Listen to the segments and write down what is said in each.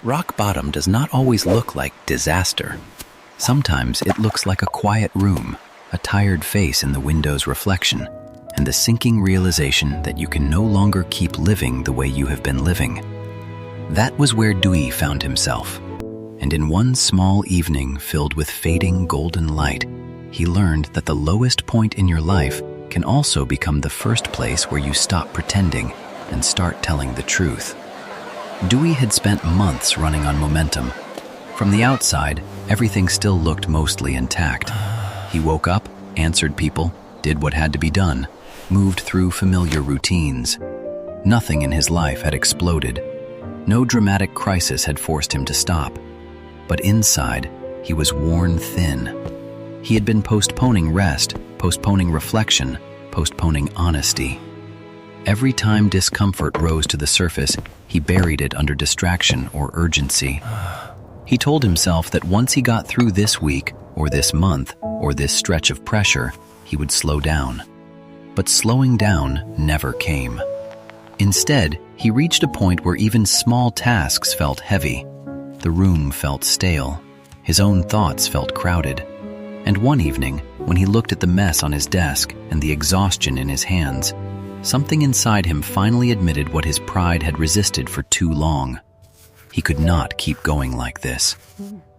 Rock bottom does not always look like disaster. Sometimes it looks like a quiet room, a tired face in the window's reflection, and the sinking realization that you can no longer keep living the way you have been living. That was where Dewey found himself. And in one small evening filled with fading golden light, he learned that the lowest point in your life can also become the first place where you stop pretending and start telling the truth. Dewey had spent months running on momentum. From the outside, everything still looked mostly intact. He woke up, answered people, did what had to be done, moved through familiar routines. Nothing in his life had exploded. No dramatic crisis had forced him to stop. But inside, he was worn thin. He had been postponing rest, postponing reflection, postponing honesty. Every time discomfort rose to the surface, he buried it under distraction or urgency. He told himself that once he got through this week, or this month, or this stretch of pressure, he would slow down. But slowing down never came. Instead, he reached a point where even small tasks felt heavy. The room felt stale. His own thoughts felt crowded. And one evening, when he looked at the mess on his desk and the exhaustion in his hands, something inside him finally admitted what his pride had resisted for too long. He could not keep going like this.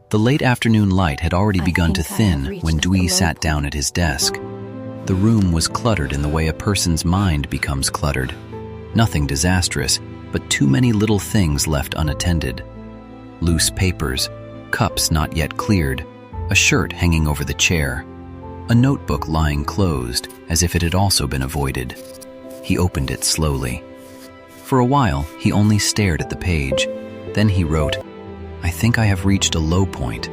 The late afternoon light had already begun to thin when Dewey sat down at his desk. The room was cluttered in the way a person's mind becomes cluttered. Nothing disastrous, but too many little things left unattended. Loose papers, cups not yet cleared, a shirt hanging over the chair, a notebook lying closed as if it had also been avoided. He opened it slowly. For a while, he only stared at the page. Then he wrote, "I think I have reached a low point."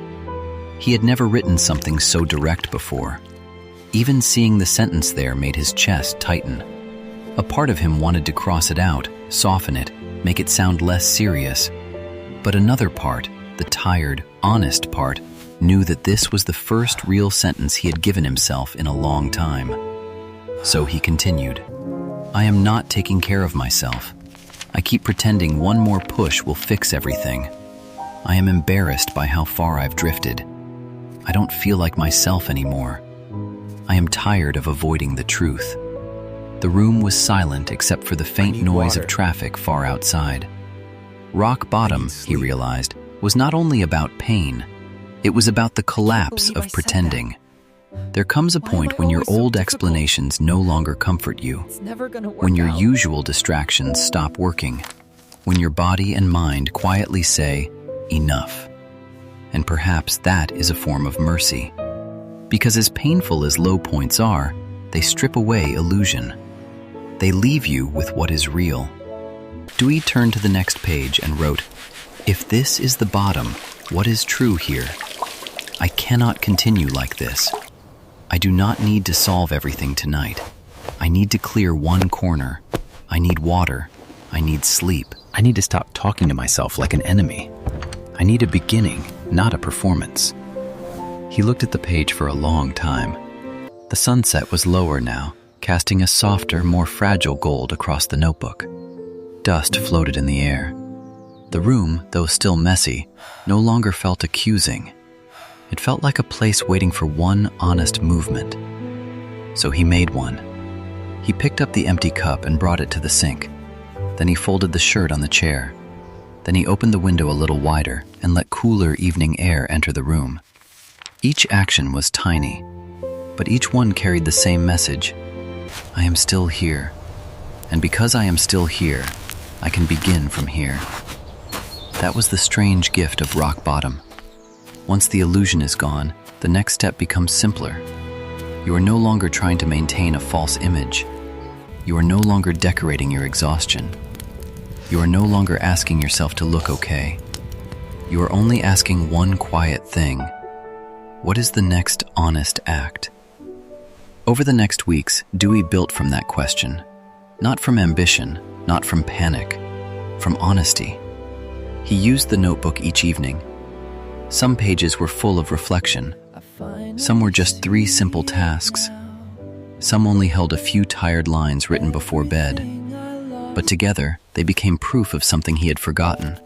He had never written something so direct before. Even seeing the sentence there made his chest tighten. A part of him wanted to cross it out, soften it, make it sound less serious. But another part, the tired, honest part, knew that this was the first real sentence he had given himself in a long time. So he continued, "I am not taking care of myself. I keep pretending one more push will fix everything. I am embarrassed by how far I've drifted. I don't feel like myself anymore. I am tired of avoiding the truth." The room was silent except for the faint noise of traffic far outside. Rock bottom, he realized, was not only about pain, it was about the collapse of pretending. There comes a point when your old explanations no longer comfort you, when your usual distractions stop working, when your body and mind quietly say, "Enough." And perhaps that is a form of mercy. Because as painful as low points are, they strip away illusion. They leave you with what is real. Dewey turned to the next page and wrote, "If this is the bottom, what is true here? I cannot continue like this. I do not need to solve everything tonight. I need to clear one corner. I need water. I need sleep. I need to stop talking to myself like an enemy. I need a beginning, not a performance." He looked at the page for a long time. The sunset was lower now, casting a softer, more fragile gold across the notebook. Dust floated in the air. The room, though still messy, no longer felt accusing. It felt like a place waiting for one honest movement. So he made one. He picked up the empty cup and brought it to the sink. Then he folded the shirt on the chair. Then he opened the window a little wider and let cooler evening air enter the room. Each action was tiny, but each one carried the same message. I am still here. And because I am still here, I can begin from here. That was the strange gift of rock bottom. Once the illusion is gone, the next step becomes simpler. You are no longer trying to maintain a false image. You are no longer decorating your exhaustion. You are no longer asking yourself to look okay. You are only asking one quiet thing. What is the next honest act? Over the next weeks, Dewey built from that question. Not from ambition, not from panic, from honesty. He used the notebook each evening. Some pages were full of reflection. Some were just 3 simple tasks. Some only held a few tired lines written before bed. But together, they became proof of something he had forgotten.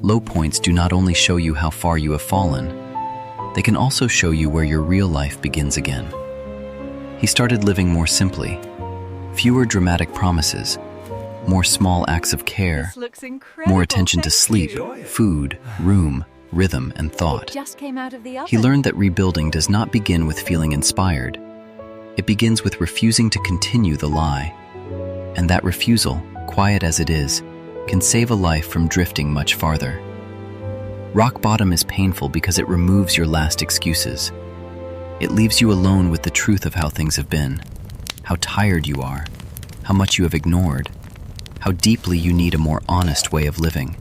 Low points do not only show you how far you have fallen, they can also show you where your real life begins again. He started living more simply, fewer dramatic promises, more small acts of care, more attention to sleep, food, room, rhythm, and thought. He learned that rebuilding does not begin with feeling inspired. It begins with refusing to continue the lie. And that refusal, quiet as it is, can save a life from drifting much farther. Rock bottom is painful because it removes your last excuses. It leaves you alone with the truth of how things have been, how tired you are, how much you have ignored, how deeply you need a more honest way of living.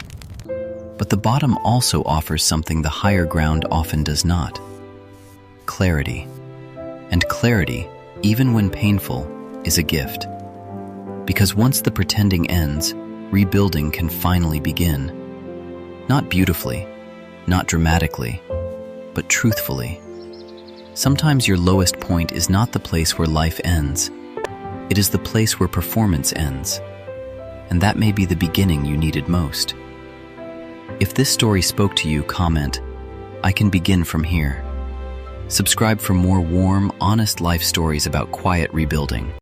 But the bottom also offers something the higher ground often does not: clarity. And clarity, even when painful, is a gift. Because once the pretending ends, rebuilding can finally begin. Not beautifully, not dramatically, but truthfully. Sometimes your lowest point is not the place where life ends. It is the place where performance ends. And that may be the beginning you needed most. If this story spoke to you, comment, "I can begin from here." Subscribe for more warm, honest life stories about quiet rebuilding.